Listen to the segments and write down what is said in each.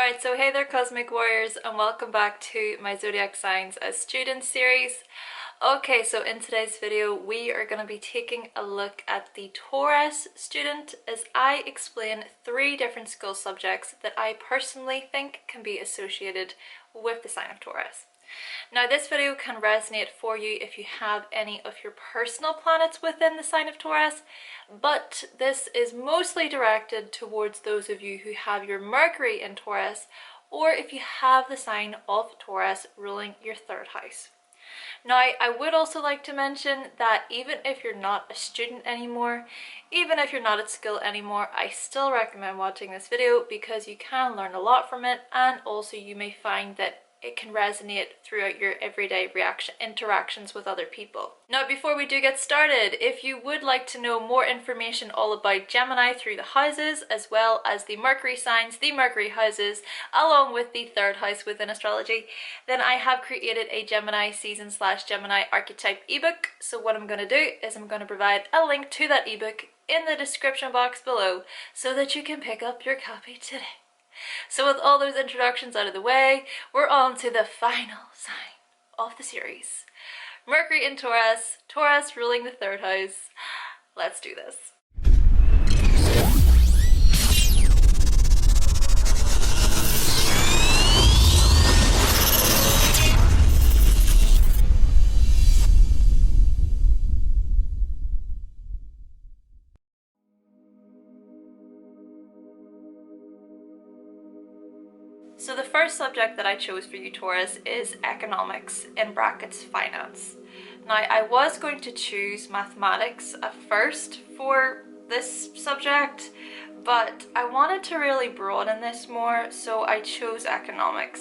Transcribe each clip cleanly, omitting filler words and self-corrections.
Alright, so hey there Cosmic Warriors, and welcome back to my Zodiac Signs as Students series. Okay, so in today's video we are going to be taking a look at the Taurus student as I explain 3 different school subjects that I personally think can be associated with the sign of Taurus. Now this video can resonate for you if you have any of your personal planets within the sign of Taurus, but this is mostly directed towards those of you who have your Mercury in Taurus, or if you have the sign of Taurus ruling your 3rd house. Now I would also like to mention that even if you're not a student anymore, even if you're not at school anymore, I still recommend watching this video because you can learn a lot from it, and also you may find that it can resonate throughout your everyday interactions with other people. Now before we do get started, if you would like to know more information all about Gemini through the houses, as well as the Mercury signs, the Mercury houses, along with the 3rd house within astrology, then I have created a Gemini season/Gemini archetype ebook. So what I'm going to do is I'm going to provide a link to that ebook in the description box below so that you can pick up your copy today. So with all those introductions out of the way, we're on to the final sign of the series. Mercury in Taurus, Taurus ruling the 3rd house. Let's do this. So the first subject that I chose for you Taurus is economics, in brackets finance. Now I was going to choose mathematics at first for this subject, but I wanted to really broaden this more, so I chose economics.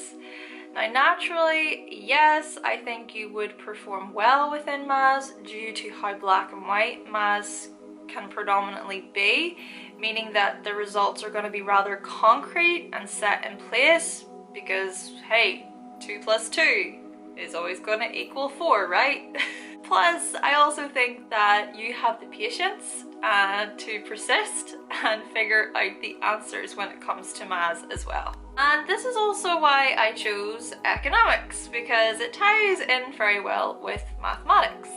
Now naturally, yes, I think you would perform well within maths due to how black and white maths can predominantly be, meaning that the results are going to be rather concrete and set in place because, hey, 2 + 2 is always going to equal 4, right? Plus, I also think that you have the patience to persist and figure out the answers when it comes to maths as well. And this is also why I chose economics, because it ties in very well with mathematics.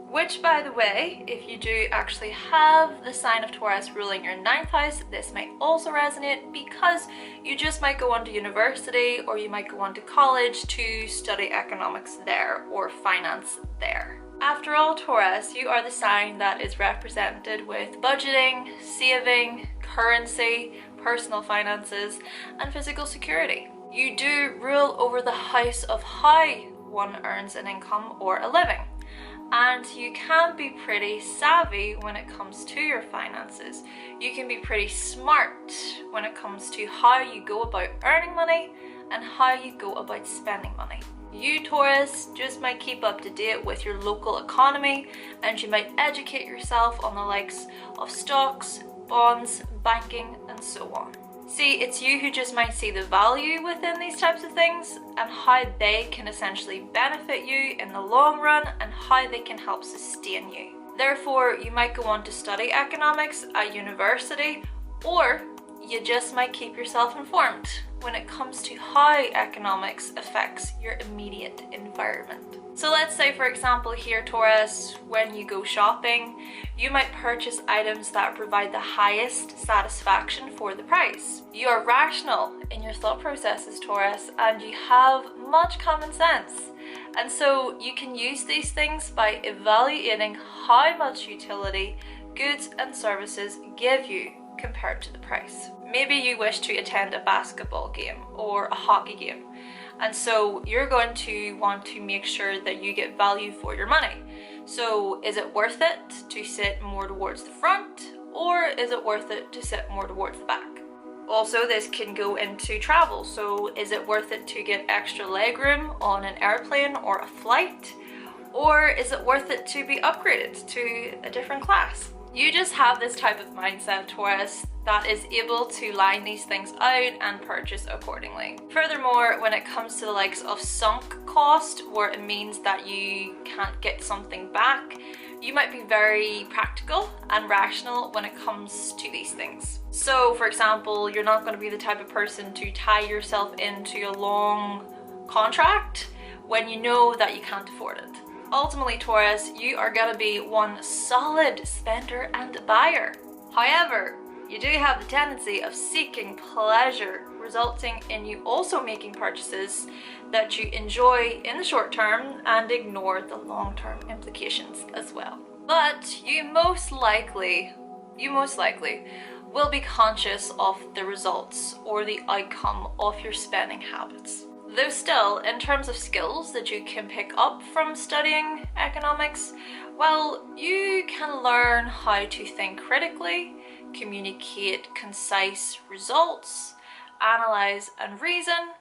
Which, by the way, if you do actually have the sign of Taurus ruling your 9th house, this might also resonate because you just might go on to university or you might go on to college to study economics there or finance there. After all, Taurus, you are the sign that is represented with budgeting, saving, currency, personal finances, and physical security. You do rule over the house of how one earns an income or a living. And you can be pretty savvy when it comes to your finances. You can be pretty smart when it comes to how you go about earning money and how you go about spending money. You Taurus just might keep up to date with your local economy, and you might educate yourself on the likes of stocks, bonds, banking, and so on. See, it's you who just might see the value within these types of things and how they can essentially benefit you in the long run and how they can help sustain you. Therefore, you might go on to study economics at university, or you just might keep yourself informed when it comes to how economics affects your immediate environment. So let's say, for example, here Taurus, when you go shopping, you might purchase items that provide the highest satisfaction for the price. You are rational in your thought processes, Taurus, and you have much common sense. And so you can use these things by evaluating how much utility goods and services give you compared to the price. Maybe you wish to attend a basketball game or a hockey game, and so you're going to want to make sure that you get value for your money. So is it worth it to sit more towards the front, or is it worth it to sit more towards the back? Also, this can go into travel. So is it worth it to get extra legroom on an airplane or a flight, or is it worth it to be upgraded to a different class? You just have this type of mindset, Taurus, that is able to line these things out and purchase accordingly. Furthermore, when it comes to the likes of sunk cost, where it means that you can't get something back, you might be very practical and rational when it comes to these things. So for example, you're not going to be the type of person to tie yourself into a long contract when you know that you can't afford it. Ultimately, Taurus, you are going to be one solid spender and buyer. However, you do have the tendency of seeking pleasure, resulting in you also making purchases that you enjoy in the short term and ignore the long-term implications as well. But you most likely will be conscious of the results or the outcome of your spending habits. Though still, in terms of skills that you can pick up from studying economics, well, you can learn how to think critically, communicate concise results, analyze and reason,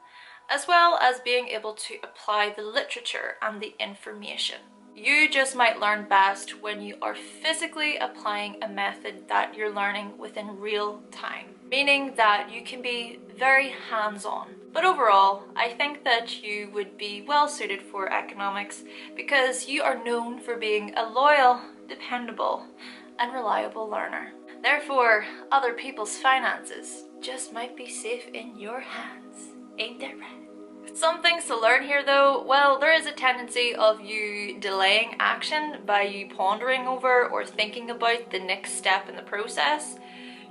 as well as being able to apply the literature and the information. You just might learn best when you are physically applying a method that you're learning within real time, meaning that you can be very hands-on. But overall, I think that you would be well suited for economics because you are known for being a loyal, dependable, and reliable learner. Therefore, other people's finances just might be safe in your hands. Ain't that right? Some things to learn here though, well, there is a tendency of you delaying action by you pondering over or thinking about the next step in the process.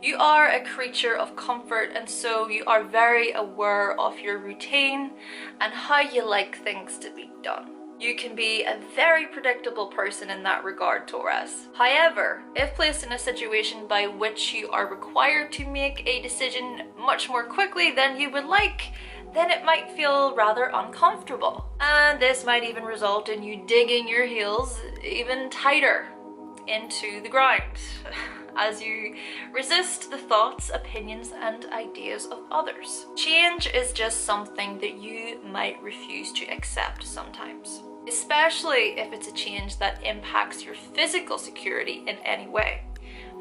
You are a creature of comfort, and so you are very aware of your routine and how you like things to be done. You can be a very predictable person in that regard, Taurus. However, if placed in a situation by which you are required to make a decision much more quickly than you would like, then it might feel rather uncomfortable. And this might even result in you digging your heels even tighter into the ground as you resist the thoughts, opinions, and ideas of others. Change is just something that you might refuse to accept sometimes, especially if it's a change that impacts your physical security in any way.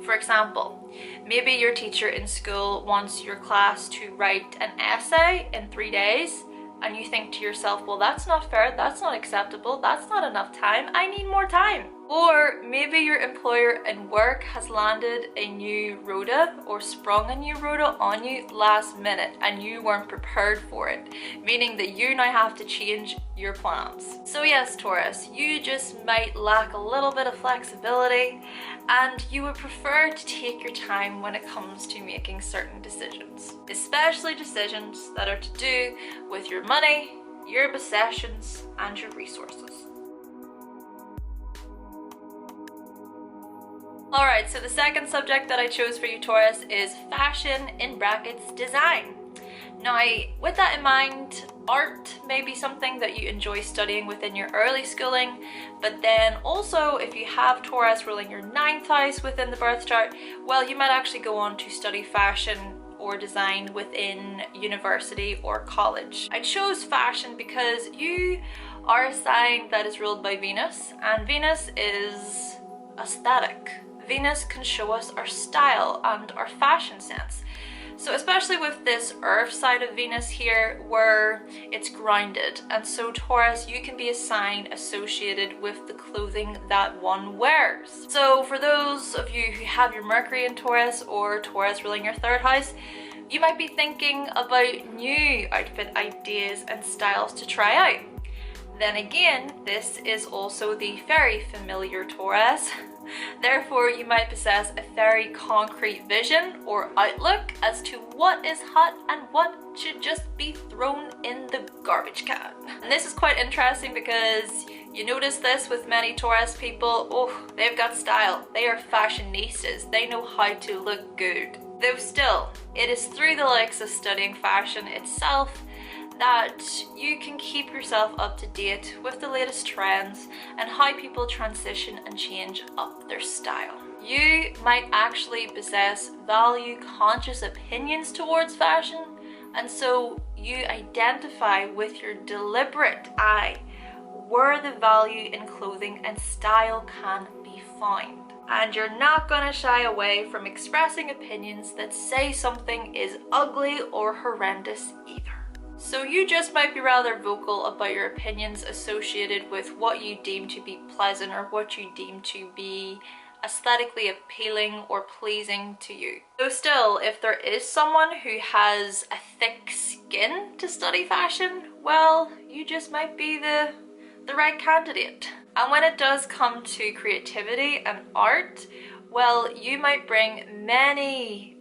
For example, maybe your teacher in school wants your class to write an essay in 3 days, and you think to yourself, well, that's not fair, that's not acceptable, that's not enough time, I need more time. Or maybe your employer in work has landed a new rota or sprung a new rota on you last minute and you weren't prepared for it, meaning that you now have to change your plans. So yes, Taurus, you just might lack a little bit of flexibility and you would prefer to take your time when it comes to making certain decisions, especially decisions that are to do with your money, your possessions, and your resources. Alright, so the second subject that I chose for you, Taurus, is fashion in brackets design. Now, with that in mind, art may be something that you enjoy studying within your early schooling, but then also if you have Taurus ruling your 9th house within the birth chart, well, you might actually go on to study fashion or design within university or college. I chose fashion because you are a sign that is ruled by Venus, and Venus is aesthetic. Venus can show us our style and our fashion sense. So especially with this earth side of Venus here where it's grounded, and so Taurus, you can be a sign associated with the clothing that one wears. So for those of you who have your Mercury in Taurus or Taurus ruling your 3rd house, you might be thinking about new outfit ideas and styles to try out. Then again, this is also the very familiar Taurus. Therefore, you might possess a very concrete vision or outlook as to what is hot and what should just be thrown in the garbage can. And this is quite interesting because you notice this with many Taurus people. Oh, they've got style. They are fashionistas. They know how to look good. Though still, it is through the likes of studying fashion itself that you can keep yourself up to date with the latest trends and how people transition and change up their style. You might actually possess value-conscious opinions towards fashion, and so you identify with your deliberate eye where the value in clothing and style can be found. And you're not gonna shy away from expressing opinions that say something is ugly or horrendous either. So you just might be rather vocal about your opinions associated with what you deem to be pleasant or what you deem to be aesthetically appealing or pleasing to you. So still, if there is someone who has a thick skin to study fashion, well, you just might be the right candidate. And when it does come to creativity and art, well, you might bring many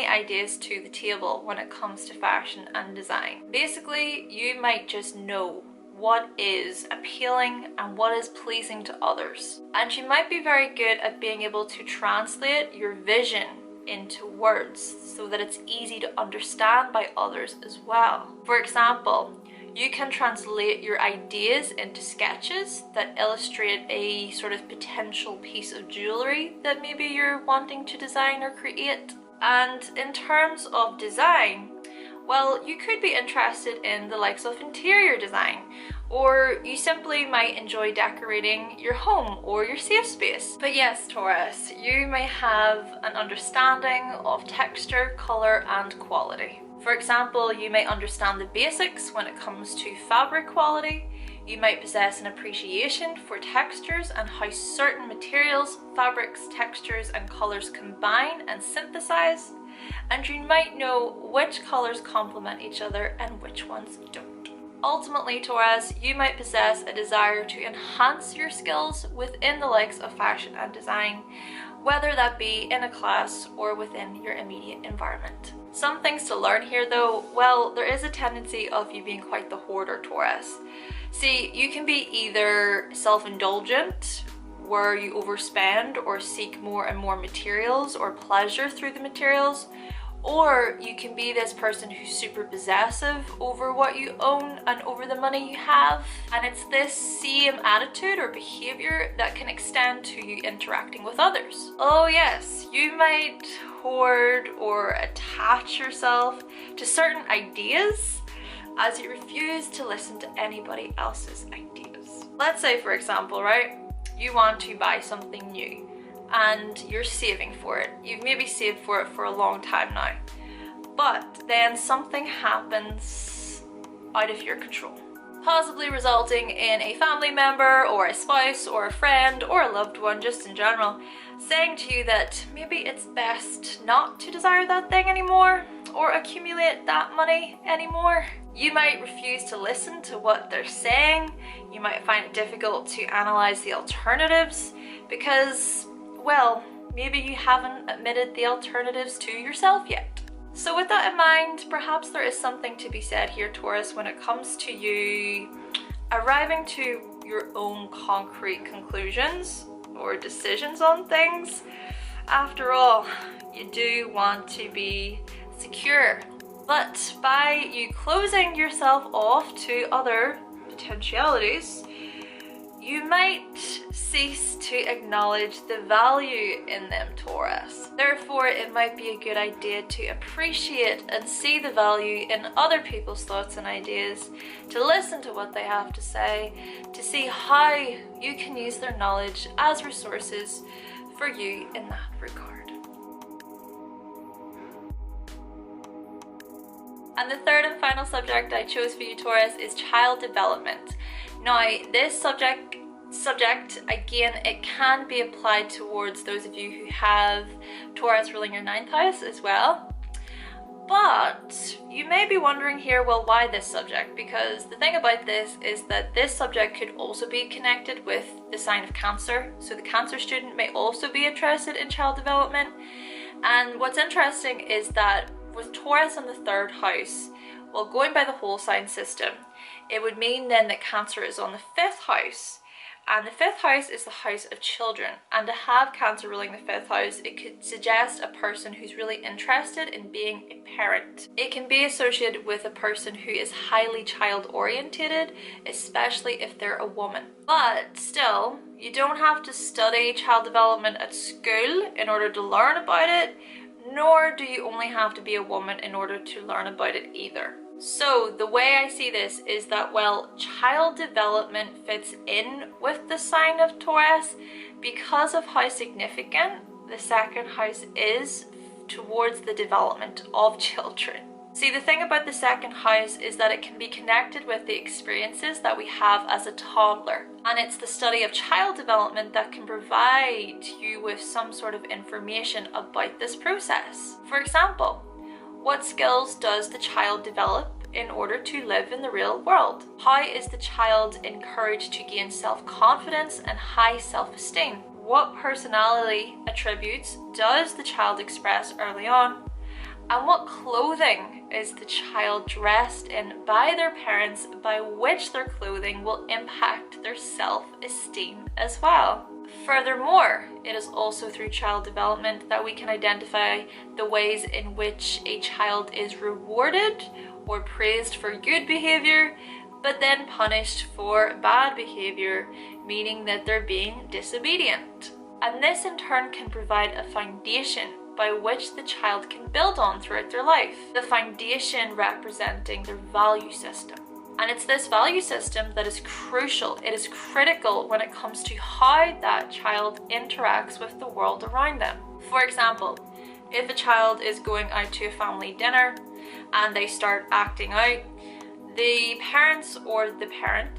ideas to the table when it comes to fashion and design. Basically, you might just know what is appealing and what is pleasing to others. And you might be very good at being able to translate your vision into words so that it's easy to understand by others as well. For example, you can translate your ideas into sketches that illustrate a sort of potential piece of jewelry that maybe you're wanting to design or create. And in terms of design, well, you could be interested in the likes of interior design, or you simply might enjoy decorating your home or your safe space. But yes, Taurus, you may have an understanding of texture, color, and quality. For example, you may understand the basics when it comes to fabric quality. You might possess an appreciation for textures and how certain materials, fabrics, textures, and colors combine and synthesize. And you might know which colors complement each other and which ones don't. Ultimately, Taurus, you might possess a desire to enhance your skills within the likes of fashion and design, whether that be in a class or within your immediate environment. Some things to learn here though, well, there is a tendency of you being quite the hoarder, Taurus. See, you can be either self-indulgent, where you overspend or seek more and more materials or pleasure through the materials, or you can be this person who's super possessive over what you own and over the money you have. And it's this same attitude or behavior that can extend to you interacting with others. Oh yes, you might hoard or attach yourself to certain ideas as you refuse to listen to anybody else's ideas. Let's say, for example, right, you want to buy something new and you're saving for it. You've maybe saved for it for a long time now, but then something happens out of your control, possibly resulting in a family member or a spouse or a friend or a loved one just in general saying to you that maybe it's best not to desire that thing anymore or accumulate that money anymore. You might refuse to listen to what they're saying. You might find it difficult to analyze the alternatives because, well, maybe you haven't admitted the alternatives to yourself yet. So with that in mind, perhaps there is something to be said here, Taurus, when it comes to you arriving to your own concrete conclusions or decisions on things. After all, you do want to be secure. But by you closing yourself off to other potentialities, you might cease to acknowledge the value in them, Taurus. Therefore, it might be a good idea to appreciate and see the value in other people's thoughts and ideas, to listen to what they have to say, to see how you can use their knowledge as resources for you in that regard. And the third and final subject I chose for you, Taurus, is child development. Now, this subject, again, it can be applied towards those of you who have Taurus ruling your 9th house as well. But you may be wondering here, well, why this subject? Because the thing about this is that this subject could also be connected with the sign of Cancer. So the Cancer student may also be interested in child development. And what's interesting is that with Taurus in the 3rd house, well, going by the whole sign system, it would mean then that Cancer is on the 5th house. And the 5th house is the house of children. And to have Cancer ruling the 5th house, it could suggest a person who's really interested in being a parent. It can be associated with a person who is highly child orientated, especially if they're a woman. But still, you don't have to study child development at school in order to learn about it, nor do you only have to be a woman in order to learn about it either. So the way I see this is that, well, child development fits in with the sign of Taurus because of how significant the 2nd house is towards the development of children. See, the thing about the second house is that it can be connected with the experiences that we have as a toddler. And it's the study of child development that can provide you with some sort of information about this process. For example, what skills does the child develop in order to live in the real world? How is the child encouraged to gain self-confidence and high self-esteem? What personality attributes does the child express early on? And what clothing is the child dressed in by their parents, by which their clothing will impact their self-esteem as well? Furthermore, it is also through child development that we can identify the ways in which a child is rewarded or praised for good behavior, but then punished for bad behavior, meaning that they're being disobedient. And this in turn can provide a foundation by which the child can build on throughout their life. The foundation representing their value system. And it's this value system that is crucial. It is critical when it comes to how that child interacts with the world around them. For example, if a child is going out to a family dinner and they start acting out, the parents or the parent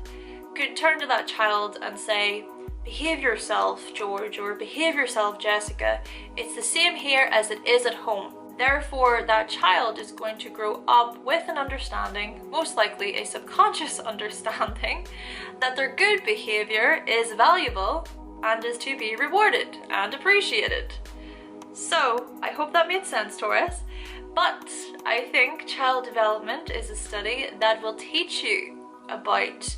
could turn to that child and say, "Behave yourself, George," or "Behave yourself, Jessica. It's the same here as it is at home." Therefore, that child is going to grow up with an understanding, most likely a subconscious understanding, that their good behavior is valuable and is to be rewarded and appreciated. So, I hope that made sense, Taurus. But I think child development is a study that will teach you about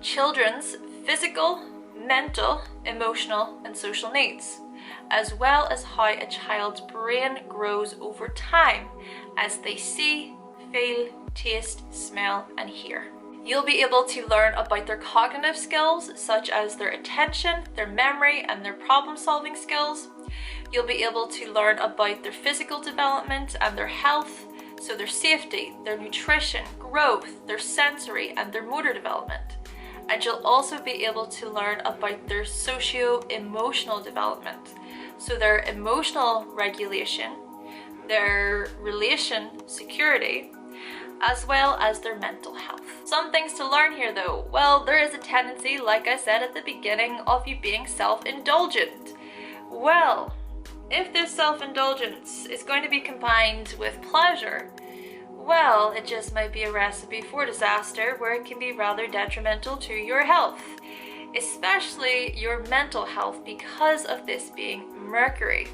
children's physical, mental, emotional, and social needs, as well as how a child's brain grows over time as they see, feel, taste, smell, and hear. You'll be able to learn about their cognitive skills, such as their attention, their memory, and their problem-solving skills. You'll be able to learn about their physical development and their health, so their safety, their nutrition, growth, their sensory, and their motor development. And you'll also be able to learn about their socio-emotional development, so their emotional regulation, their relation security, as well as their mental health. Some things to learn here though. Well, there is a tendency, like I said at the beginning, of you being self-indulgent. Well, if this self-indulgence is going to be combined with pleasure, well, it just might be a recipe for disaster where it can be rather detrimental to your health, especially your mental health, because of this being Mercury.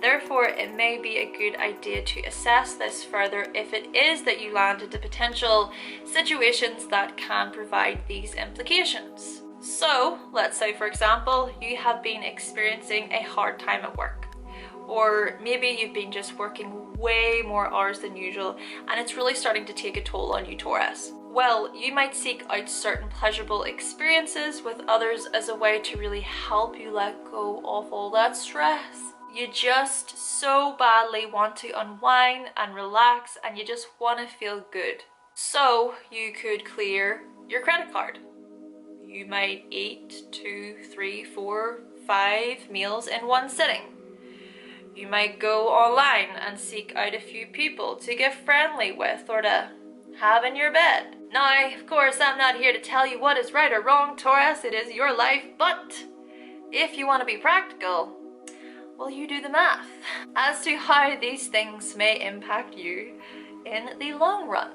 Therefore, it may be a good idea to assess this further if it is that you land into potential situations that can provide these implications. So, let's say for example, you have been experiencing a hard time at work. Or maybe you've been just working way more hours than usual and it's really starting to take a toll on you, Taurus. Well, you might seek out certain pleasurable experiences with others as a way to really help you let go of all that stress. You just so badly want to unwind and relax and you just want to feel good. So you could clear your credit card. You might eat 2, 3, 4, 5 meals in one sitting. You might go online and seek out a few people to get friendly with or to have in your bed. Now, of course, I'm not here to tell you what is right or wrong, Taurus. It is your life, but if you want to be practical, well, you do the math as to how these things may impact you in the long run.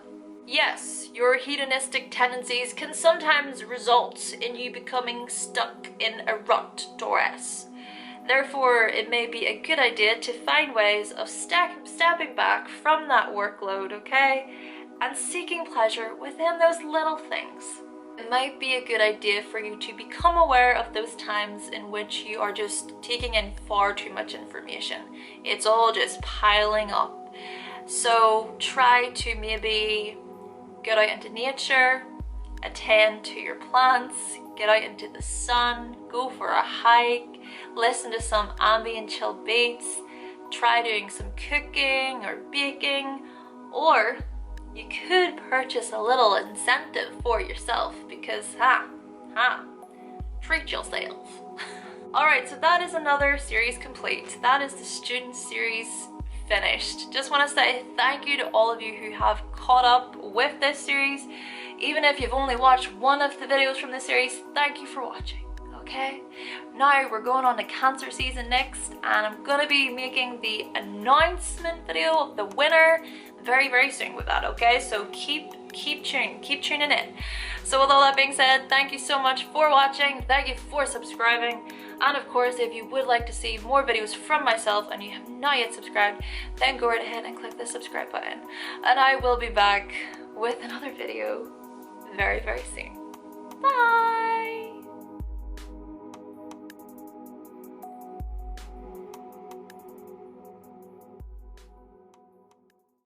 Yes, your hedonistic tendencies can sometimes result in you becoming stuck in a rut, Taurus. Therefore, it may be a good idea to find ways of stepping back from that workload, okay? And seeking pleasure within those little things. It might be a good idea for you to become aware of those times in which you are just taking in far too much information. It's all just piling up. So try to maybe get out into nature, attend to your plants, get out into the sun, go for a hike, listen to some ambient chill beats, try doing some cooking or baking, or you could purchase a little incentive for yourself because, treat yourself. Alright, so that is another series complete. That is the student series finished. Just want to say thank you to all of you who have caught up with this series. Even if you've only watched one of the videos from this series, thank you for watching. Okay, now we're going on to Cancer season next, and I'm gonna be making the announcement video of the winner very soon with that. Okay, so keep tuning in. So with all that being said, thank you so much for watching, thank you for subscribing, and of course if you would like to see more videos from myself and you have not yet subscribed, then go right ahead and click the subscribe button, and I will be back with another video very soon. Bye.